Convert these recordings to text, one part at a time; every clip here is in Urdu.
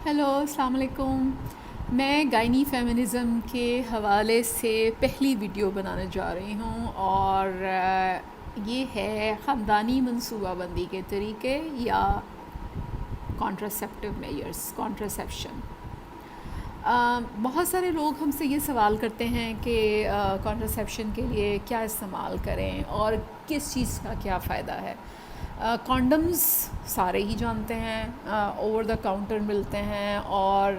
ہیلو، السلام علیکم۔ میں گائنی فیمنزم کے حوالے سے پہلی ویڈیو بنانے جا رہی ہوں، اور یہ ہے خاندانی منصوبہ بندی کے طریقے یا کانٹراسیپٹیو میجرز، کانٹراسیپشن۔ بہت سارے لوگ ہم سے یہ سوال کرتے ہیں کہ کانٹراسیپشن کے لیے کیا استعمال کریں اور کس چیز کا کیا فائدہ ہے۔ کانڈمز سارے ہی جانتے ہیں، اوور دا کاؤنٹر ملتے ہیں، اور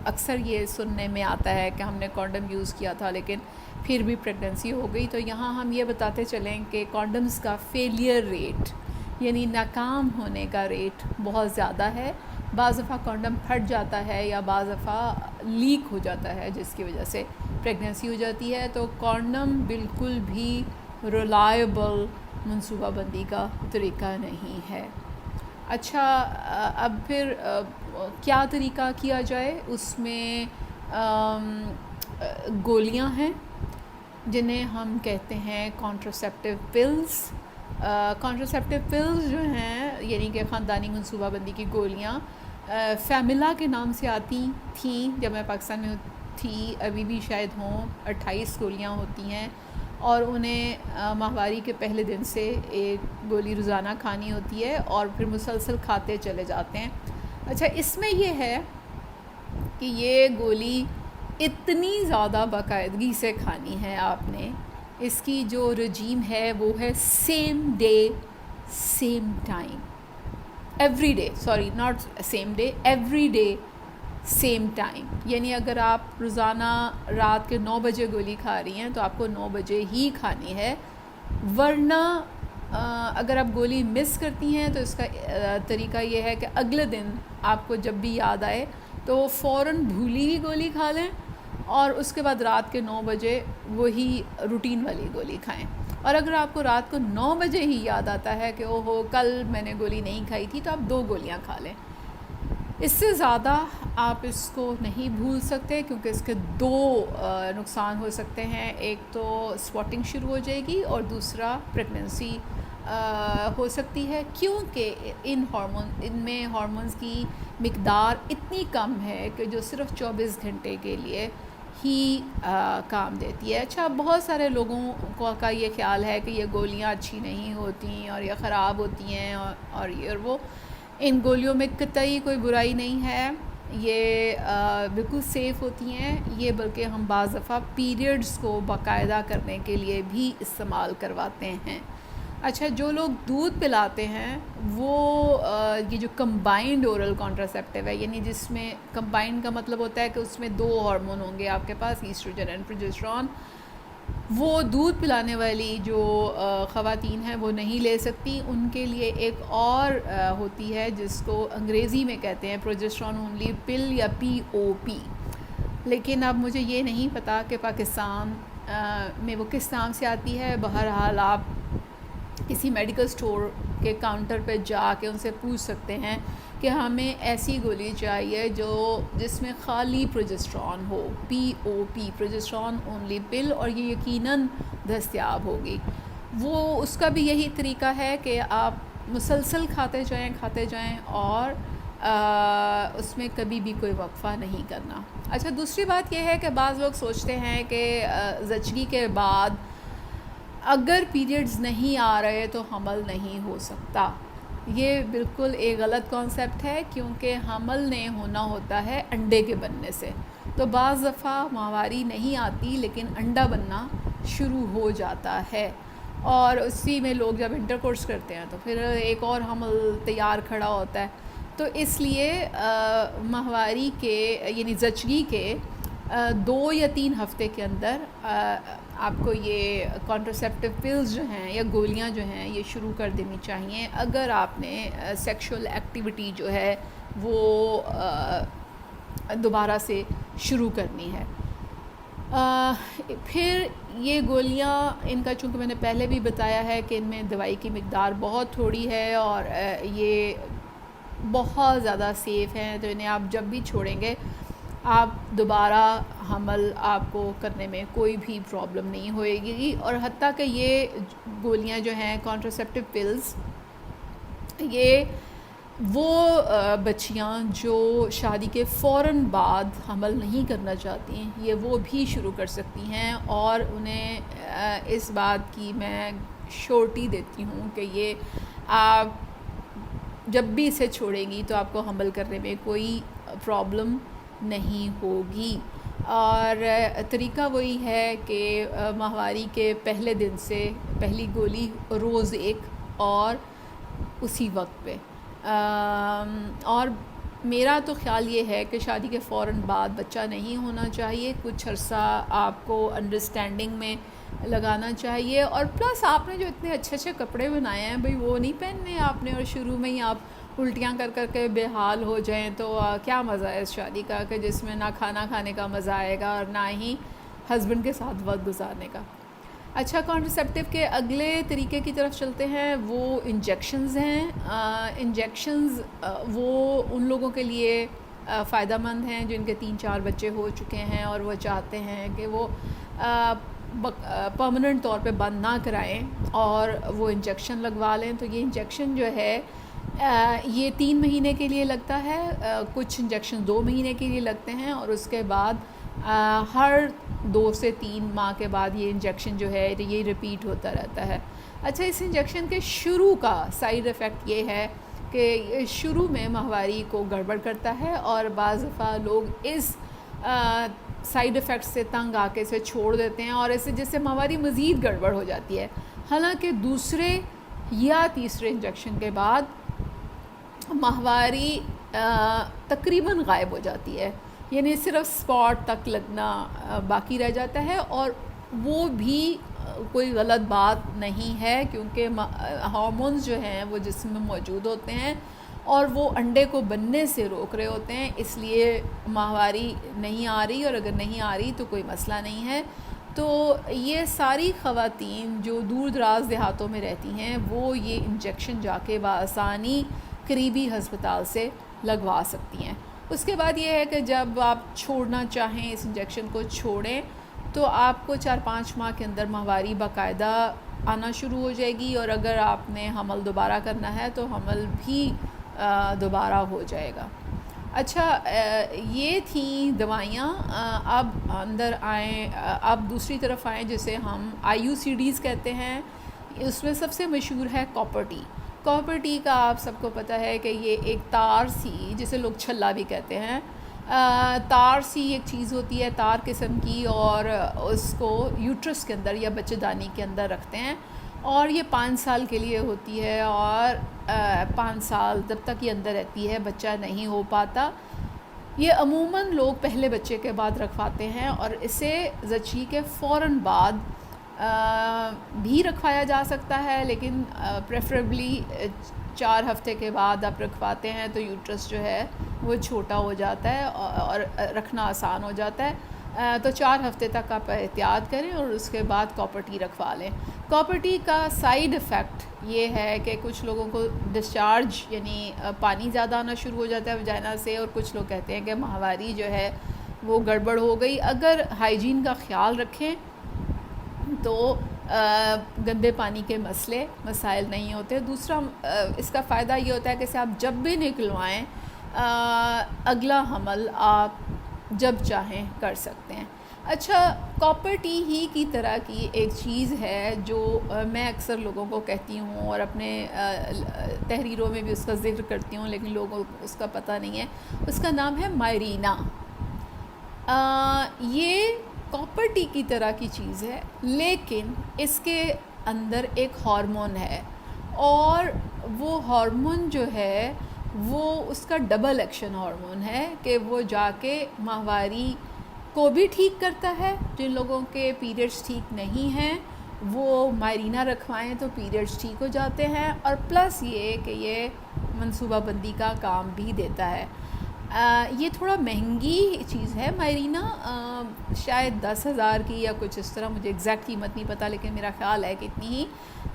اکثر یہ سننے میں آتا ہے کہ ہم نے کانڈم یوز کیا تھا لیکن پھر بھی پریگننسی ہو گئی۔ تو یہاں ہم یہ بتاتے چلیں کہ کانڈمز کا فیلئر ریٹ، یعنی ناکام ہونے کا ریٹ بہت زیادہ ہے۔ بعض دفعہ کانڈم پھٹ جاتا ہے یا بعض دفعہ لیک ہو جاتا ہے جس کی وجہ سے پریگننسی ہو جاتی ہے۔ تو کانڈم بالکل بھی ریلائبل منصوبہ بندی کا طریقہ نہیں ہے۔ اچھا، اب پھر کیا طریقہ کیا جائے؟ اس میں گولیاں ہیں جنہیں ہم کہتے ہیں کانٹراسیپٹیو پلز۔ کانٹراسیپٹیو پلز جو ہیں، یعنی کہ خاندانی منصوبہ بندی کی گولیاں، فیملا کے نام سے آتی تھیں جب میں پاکستان میں تھی، ابھی بھی شاید ہوں۔ 28 گولیاں ہوتی ہیں اور انہیں ماہواری کے پہلے دن سے ایک گولی روزانہ کھانی ہوتی ہے اور پھر مسلسل کھاتے چلے جاتے ہیں۔ اچھا، اس میں یہ ہے کہ یہ گولی اتنی زیادہ باقاعدگی سے کھانی ہے آپ نے، اس کی جو رجیم ہے وہ ہے same day same time, every day, sorry not same day, every day same time. یعنی اگر آپ روزانہ رات کے 9 بجے گولی کھا رہی ہیں تو آپ کو 9 بجے ہی کھانی ہے، ورنہ اگر آپ گولی مس کرتی ہیں تو اس کا طریقہ یہ ہے کہ اگلے دن آپ کو جب بھی یاد آئے تو فوراً بھولی ہوئی گولی کھا لیں اور اس کے بعد رات کے 9 بجے وہی روٹین والی گولی کھائیں۔ اور اگر آپ کو رات کو 9 بجے ہی یاد آتا ہے کہ اوہو کل میں نے گولی نہیں کھائی تھی، تو آپ 2 گولیاں کھا لیں۔ اس سے زیادہ آپ اس کو نہیں بھول سکتے کیونکہ اس کے 2 نقصان ہو سکتے ہیں۔ ایک تو سپاٹنگ شروع ہو جائے گی اور دوسرا پریگننسی ہو سکتی ہے، کیونکہ ان میں ہارمونز کی مقدار اتنی کم ہے کہ جو صرف 24 گھنٹے کے لیے ہی کام دیتی ہے۔ اچھا، بہت سارے لوگوں کا یہ خیال ہے کہ یہ گولیاں اچھی نہیں ہوتی اور یہ خراب ہوتی ہیں اور یہ اور وہ۔ ان گولیوں میں قطعی کوئی برائی نہیں ہے، یہ بالکل سیف ہوتی ہیں۔ یہ بلکہ ہم بعض دفعہ پیریڈز کو باقاعدہ کرنے کے لیے بھی استعمال کرواتے ہیں۔ اچھا، جو لوگ دودھ پلاتے ہیں وہ یہ جو کمبائنڈ اورل کانٹراسیپٹیو ہے، یعنی جس میں کمبائنڈ کا مطلب ہوتا ہے کہ اس میں 2 ہارمون ہوں گے آپ کے پاس، ایسٹروجن اینڈ پروجسٹرون، وہ دودھ پلانے والی جو خواتین ہیں وہ نہیں لے سکتی۔ ان کے لیے ایک اور ہوتی ہے جس کو انگریزی میں کہتے ہیں پروجسٹرون اونلی پل یا POP، لیکن اب مجھے یہ نہیں پتہ کہ پاکستان میں وہ کس نام سے آتی ہے۔ بہرحال آپ کسی میڈیکل سٹور کے کاؤنٹر پہ جا کے ان سے پوچھ سکتے ہیں کہ ہمیں ایسی گولی چاہیے جس میں خالی پروجسٹرون ہو، POP، پروجسٹرون اونلی پل، اور یہ یقیناً دستیاب ہوگی۔ وہ اس کا بھی یہی طریقہ ہے کہ آپ مسلسل کھاتے جائیں اور اس میں کبھی بھی کوئی وقفہ نہیں کرنا۔ اچھا، دوسری بات یہ ہے کہ بعض لوگ سوچتے ہیں کہ زچگی کے بعد اگر پیریڈز نہیں آ رہے تو حمل نہیں ہو سکتا۔ یہ بالکل ایک غلط کانسیپٹ ہے، کیونکہ حمل نہیں ہونا ہوتا ہے انڈے کے بننے سے۔ تو بعض دفعہ ماہواری نہیں آتی لیکن انڈا بننا شروع ہو جاتا ہے، اور اسی میں لوگ جب انٹر کورس کرتے ہیں تو پھر ایک اور حمل تیار کھڑا ہوتا ہے۔ تو اس لیے ماہواری کے یعنی زچگی کے 2 یا 3 ہفتے کے اندر آپ کو یہ کانٹراسیپٹیو پلز جو ہیں یا گولیاں جو ہیں یہ شروع کر دینی چاہیے، اگر آپ نے سیکشول ایکٹیویٹی جو ہے وہ دوبارہ سے شروع کرنی ہے۔ پھر یہ گولیاں، ان کا چونکہ میں نے پہلے بھی بتایا ہے کہ ان میں دوائی کی مقدار بہت تھوڑی ہے اور یہ بہت زیادہ سیف ہیں، تو انہیں آپ جب بھی چھوڑیں گے آپ دوبارہ حمل آپ کو کرنے میں کوئی بھی پرابلم نہیں ہوئے گی۔ اور حتیٰ کہ یہ گولیاں جو ہیں کانٹراسیپٹیو پلز، یہ وہ بچیاں جو شادی کے فوراً بعد حمل نہیں کرنا چاہتی ہیں یہ وہ بھی شروع کر سکتی ہیں، اور انہیں اس بات کی میں شورٹی دیتی ہوں کہ یہ آپ جب بھی اسے چھوڑیں گی تو آپ کو حمل کرنے میں کوئی پرابلم نہیں ہوگی۔ اور طریقہ وہی ہے کہ ماہواری کے پہلے دن سے پہلی گولی روز ایک، اور اسی وقت پہ۔ اور میرا تو خیال یہ ہے کہ شادی کے فوراً بعد بچہ نہیں ہونا چاہیے، کچھ عرصہ آپ کو انڈرسٹینڈنگ میں لگانا چاہیے، اور پلس آپ نے جو اتنے اچھے اچھے کپڑے بنائے ہیں بھئی وہ نہیں پہننے آپ نے، اور شروع میں ہی آپ الٹیاں کر کر کے بے حال ہو جائیں تو کیا مزہ ہے اس شادی کا، کہ جس میں نہ کھانا کھانے کا مزہ آئے گا اور نہ ہی ہسبینڈ کے ساتھ وقت گزارنے کا۔ اچھا، کانٹرسیپٹیو کے اگلے طریقے کی طرف چلتے ہیں، وہ انجیکشنز ہیں۔ انجیکشنز وہ ان لوگوں کے لیے فائدہ مند ہیں جن کے 3-4 بچے ہو چکے ہیں اور وہ چاہتے ہیں کہ وہ پرماننٹ طور پہ بند نہ کرائیں اور وہ انجیکشن لگوا لیں۔ تو یہ انجیکشن جو ہے یہ 3 مہینے کے لیے لگتا ہے، کچھ انجیکشن 2 مہینے کے لیے لگتے ہیں، اور اس کے بعد ہر 2 سے 3 ماہ کے بعد یہ انجیکشن جو ہے یہ ریپیٹ ہوتا رہتا ہے۔ اچھا، اس انجیکشن کے شروع کا سائیڈ ایفیکٹ یہ ہے کہ شروع میں ماہواری کو گڑبڑ کرتا ہے، اور بعض دفعہ لوگ اس سائیڈ ایفیکٹ سے تنگ آ کے اسے چھوڑ دیتے ہیں، اور اس سے جس سے ماہواری مزید گڑبڑ ہو جاتی ہے، حالانکہ دوسرے یا تیسرے انجیکشن کے بعد ماہواری تقریباً غائب ہو جاتی ہے، یعنی صرف سپاٹ تک لگنا باقی رہ جاتا ہے، اور وہ بھی کوئی غلط بات نہیں ہے کیونکہ ہارمونز جو ہیں وہ جسم میں موجود ہوتے ہیں اور وہ انڈے کو بننے سے روک رہے ہوتے ہیں، اس لیے ماہواری نہیں آ رہی، اور اگر نہیں آ رہی تو کوئی مسئلہ نہیں ہے۔ تو یہ ساری خواتین جو دور دراز دیہاتوں میں رہتی ہیں وہ یہ انجیکشن جا کے بآسانی قریبی ہسپتال سے لگوا سکتی ہیں۔ اس کے بعد یہ ہے کہ جب آپ چھوڑنا چاہیں اس انجیکشن کو چھوڑیں تو آپ کو 4-5 ماہ کے اندر ماہواری باقاعدہ آنا شروع ہو جائے گی، اور اگر آپ نے حمل دوبارہ کرنا ہے تو حمل بھی دوبارہ ہو جائے گا۔ اچھا، یہ تھیں دوائیاں۔ اب اندر آئیں، اب دوسری طرف آئیں جسے ہم IUCDs کہتے ہیں۔ اس میں سب سے مشہور ہے کاپر ٹی۔ کاپر ٹی کا آپ سب کو پتہ ہے کہ یہ ایک تار سی، جسے لوگ چھلا بھی کہتے ہیں، تار سی ایک چیز ہوتی ہے تار قسم کی، اور اس کو یوٹرس کے اندر یا بچہ دانی کے اندر رکھتے ہیں، اور یہ 5 سال کے لیے ہوتی ہے، اور 5 سال جب تک یہ اندر رہتی ہے بچہ نہیں ہو پاتا۔ یہ عموماً لوگ پہلے بچے کے بعد رکھواتے ہیں، اور اسے زچگی کے فوراً بعد بھی رکھوایا جا سکتا ہے، لیکن پریفریبلی 4 ہفتے کے بعد آپ رکھواتے ہیں تو یوٹرس جو ہے وہ چھوٹا ہو جاتا ہے اور رکھنا آسان ہو جاتا ہے۔ تو 4 ہفتے تک آپ احتیاط کریں اور اس کے بعد کاپر ٹی رکھوا لیں۔ کاپر ٹی کا سائیڈ ایفیکٹ یہ ہے کہ کچھ لوگوں کو ڈسچارج یعنی پانی زیادہ آنا شروع ہو جاتا ہے وجائنا سے، اور کچھ لوگ کہتے ہیں کہ ماہواری جو ہے وہ گڑبڑ ہو گئی۔ اگر ہائیجین کا خیال رکھیں تو گندے پانی کے مسائل نہیں ہوتے۔ دوسرا اس کا فائدہ یہ ہوتا ہے کہ اسے آپ جب بھی نکلوائیں اگلا حمل آپ جب چاہیں کر سکتے ہیں۔ اچھا، کاپر ٹی ہی کی طرح کی ایک چیز ہے جو میں اکثر لوگوں کو کہتی ہوں اور اپنے تحریروں میں بھی اس کا ذکر کرتی ہوں، لیکن لوگوں کو اس کا پتہ نہیں ہے۔ اس کا نام ہے مائرینا۔ یہ کاپر ٹی کی طرح کی چیز ہے، لیکن اس کے اندر ایک ہارمون ہے، اور وہ ہارمون جو ہے وہ اس کا ڈبل ایکشن ہارمون ہے کہ وہ جا کے ماہواری کو بھی ٹھیک کرتا ہے۔ جن لوگوں کے پیریڈز ٹھیک نہیں ہیں وہ مائرینا رکھوائیں تو پیریڈز ٹھیک ہو جاتے ہیں، اور پلس یہ کہ یہ منصوبہ بندی کا کام بھی دیتا ہے۔ یہ تھوڑا مہنگی چیز ہے مائرینا، شاید 10,000 کی یا کچھ اس طرح، مجھے ایگزیکٹ قیمت نہیں پتہ، لیکن میرا خیال ہے کہ اتنی ہی۔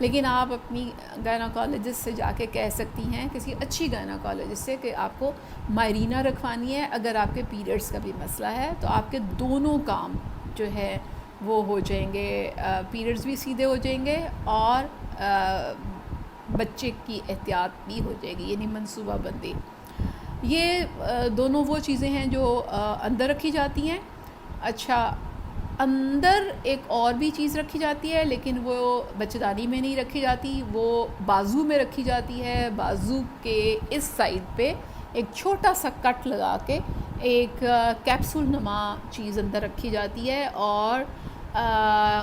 لیکن آپ اپنی گائناکالوجسٹ سے جا کے کہہ سکتی ہیں، کسی اچھی گائناکالوجسٹ سے، کہ آپ کو مائرینا رکھوانی ہے۔ اگر آپ کے پیریڈز کا بھی مسئلہ ہے تو آپ کے دونوں کام جو ہے وہ ہو جائیں گے، پیریڈز بھی سیدھے ہو جائیں گے اور بچے کی احتیاط بھی ہو جائے گی، یعنی منصوبہ بندی۔ یہ دونوں وہ چیزیں ہیں جو اندر رکھی جاتی ہیں۔ اچھا، اندر ایک اور بھی چیز رکھی جاتی ہے، لیکن وہ بچہ دانی میں نہیں رکھی جاتی، وہ بازو میں رکھی جاتی ہے۔ بازو کے اس سائڈ پہ ایک چھوٹا سا کٹ لگا کے ایک کیپسول نما چیز اندر رکھی جاتی ہے، اور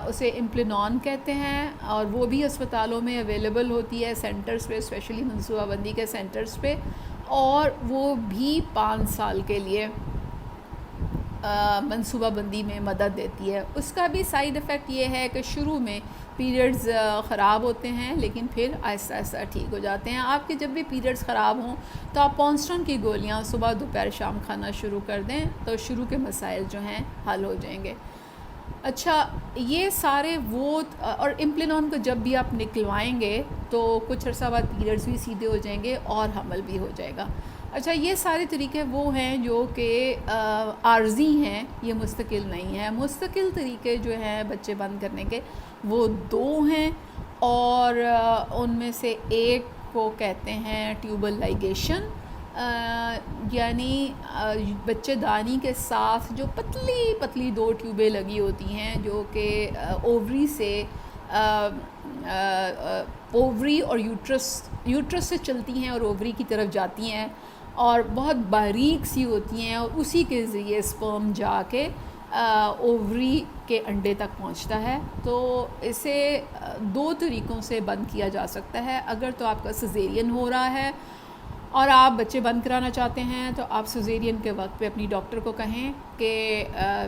اسے امپلینون کہتے ہیں، اور وہ بھی اسپتالوں میں اویلیبل ہوتی ہے، سینٹرز پہ، اسپیشلی منصوبہ بندی کے سینٹرز پہ، اور وہ بھی 5 سال کے لیے منصوبہ بندی میں مدد دیتی ہے۔ اس کا بھی سائیڈ ایفیکٹ یہ ہے کہ شروع میں پیریڈز خراب ہوتے ہیں، لیکن پھر آہستہ آہستہ ٹھیک ہو جاتے ہیں۔ آپ کے جب بھی پیریڈز خراب ہوں تو آپ پونسٹن کی گولیاں صبح دوپہر شام کھانا شروع کر دیں، تو شروع کے مسائل جو ہیں حل ہو جائیں گے۔ اچھا، یہ سارے وہ، اور امپلینون کو جب بھی آپ نکلوائیں گے تو کچھ عرصہ بعد پیریڈز بھی سیدھے ہو جائیں گے اور حمل بھی ہو جائے گا۔ اچھا، یہ سارے طریقے وہ ہیں جو کہ عارضی ہیں، یہ مستقل نہیں ہیں۔ مستقل طریقے جو ہیں بچے بند کرنے کے وہ 2 ہیں، اور ان میں سے ایک کو کہتے ہیں ٹیوبل لائگیشن، یعنی بچے دانی کے ساتھ جو پتلی پتلی 2 ٹیوبیں لگی ہوتی ہیں جو کہ اووری سے اووری اور یوٹرس سے چلتی ہیں اور اووری کی طرف جاتی ہیں، اور بہت باریک سی ہوتی ہیں، اور اسی کے ذریعے سپرم جا کے اووری کے انڈے تک پہنچتا ہے۔ تو اسے 2 طریقوں سے بند کیا جا سکتا ہے۔ اگر تو آپ کا سیزیرین ہو رہا ہے اور آپ بچے بند کرانا چاہتے ہیں، تو آپ سیزیرین کے وقت پہ اپنی ڈاکٹر کو کہیں کہ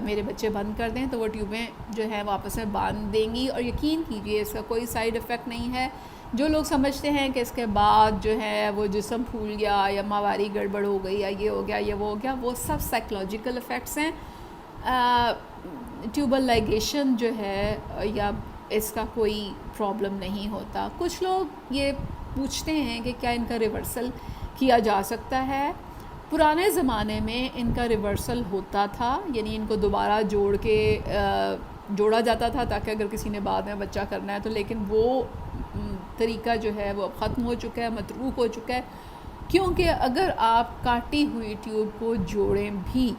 میرے بچے بند کر دیں، تو وہ ٹیوبیں جو ہیں وہ آپس میں باندھ دیں گی، اور یقین کیجئے اس کا کوئی سائیڈ ایفیکٹ نہیں ہے۔ جو لوگ سمجھتے ہیں کہ اس کے بعد جو ہے وہ جسم پھول گیا، یا ماواری گڑبڑ ہو گئی، یا یہ ہو گیا، یا وہ ہو گیا، وہ سب سائیکلوجیکل ایفیکٹس ہیں۔ ٹیوبل لائگیشن جو ہے یا اس کا کوئی پرابلم نہیں ہوتا۔ کچھ لوگ یہ پوچھتے ہیں کہ کیا ان کا ریورسل کیا جا سکتا ہے۔ پرانے زمانے میں ان کا ریورسل ہوتا تھا، یعنی ان کو دوبارہ جوڑا جاتا تھا تاکہ اگر کسی نے بعد میں بچہ کرنا ہے تو، لیکن وہ طریقہ جو ہے وہ اب ختم ہو چکا ہے، متروک ہو چکا ہے، کیونکہ اگر آپ کاٹی ہوئی ٹیوب کو جوڑیں بھی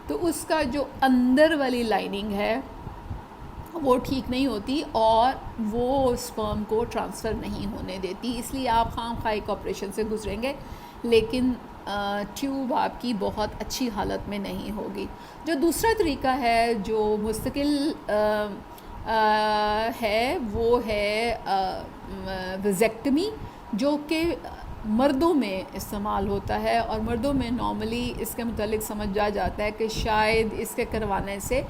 تو اس کا جو اندر والی لائننگ ہے وہ ٹھیک نہیں ہوتی، اور وہ سپرم کو ٹرانسفر نہیں ہونے دیتی، اس لیے آپ خام خواہ ایک آپریشن سے گزریں گے، لیکن ٹیوب آپ کی بہت اچھی حالت میں نہیں ہوگی۔ جو دوسرا طریقہ ہے جو مستقل ہے وہ ہے ویزیکٹمی، جو کہ مردوں میں استعمال ہوتا ہے، اور مردوں میں نارملی اس کے متعلق سمجھا جاتا ہے کہ شاید اس کے کروانے سے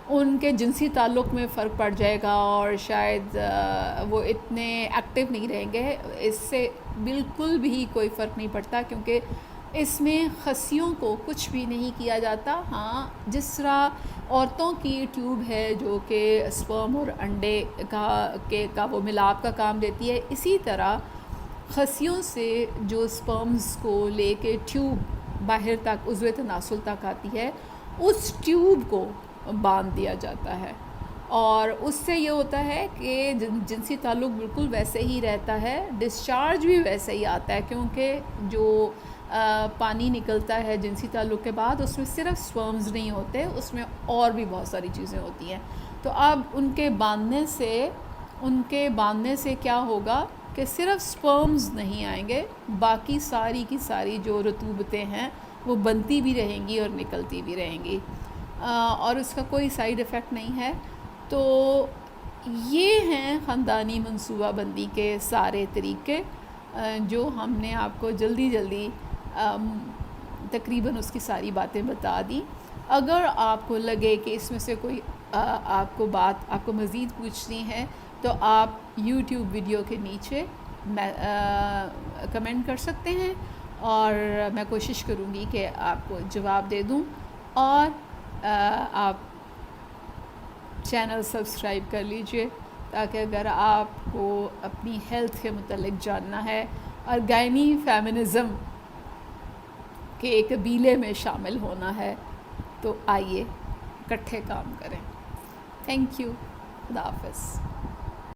ان کے جنسی تعلق میں فرق پڑ جائے گا، اور شاید وہ اتنے ایکٹیو نہیں رہیں گے۔ اس سے بالکل بھی کوئی فرق نہیں پڑتا، کیونکہ اس میں خصیوں کو کچھ بھی نہیں کیا جاتا۔ ہاں، جس طرح عورتوں کی ٹیوب ہے جو کہ سپرم اور انڈے کا وہ ملاپ کا کام دیتی ہے، اسی طرح خصیوں سے جو سپرمز کو لے کے ٹیوب باہر تک عضو تناسل تک آتی ہے، اس ٹیوب کو باندھ دیا جاتا ہے، اور اس سے یہ ہوتا ہے کہ جنسی تعلق بالکل ویسے ہی رہتا ہے، ڈسچارج بھی ویسے ہی آتا ہے، کیونکہ جو پانی نکلتا ہے جنسی تعلق کے بعد اس میں صرف سپرمز نہیں ہوتے، اس میں اور بھی بہت ساری چیزیں ہوتی ہیں۔ تو اب ان کے باندھنے سے کیا ہوگا کہ صرف سپرمز نہیں آئیں گے، باقی ساری کی ساری جو رطوبتیں ہیں وہ بنتی بھی رہیں گی اور نکلتی بھی رہیں گی، اور اس کا کوئی سائیڈ ایفیکٹ نہیں ہے۔ تو یہ ہیں خاندانی منصوبہ بندی کے سارے طریقے جو ہم نے آپ کو جلدی تقریباً اس کی ساری باتیں بتا دی۔ اگر آپ کو لگے کہ اس میں سے کوئی آپ کو مزید پوچھنی ہے تو آپ یوٹیوب ویڈیو کے نیچے کمنٹ کر سکتے ہیں، اور میں کوشش کروں گی کہ آپ کو جواب دے دوں، اور آپ چینل سبسکرائب کر لیجئے تاکہ اگر آپ کو اپنی ہیلتھ کے متعلق جاننا ہے اور گائنی فیمنزم کے ایک قبیلے میں شامل ہونا ہے تو آئیے اکٹھے کام کریں۔ تھینک یو، خدا حافظ۔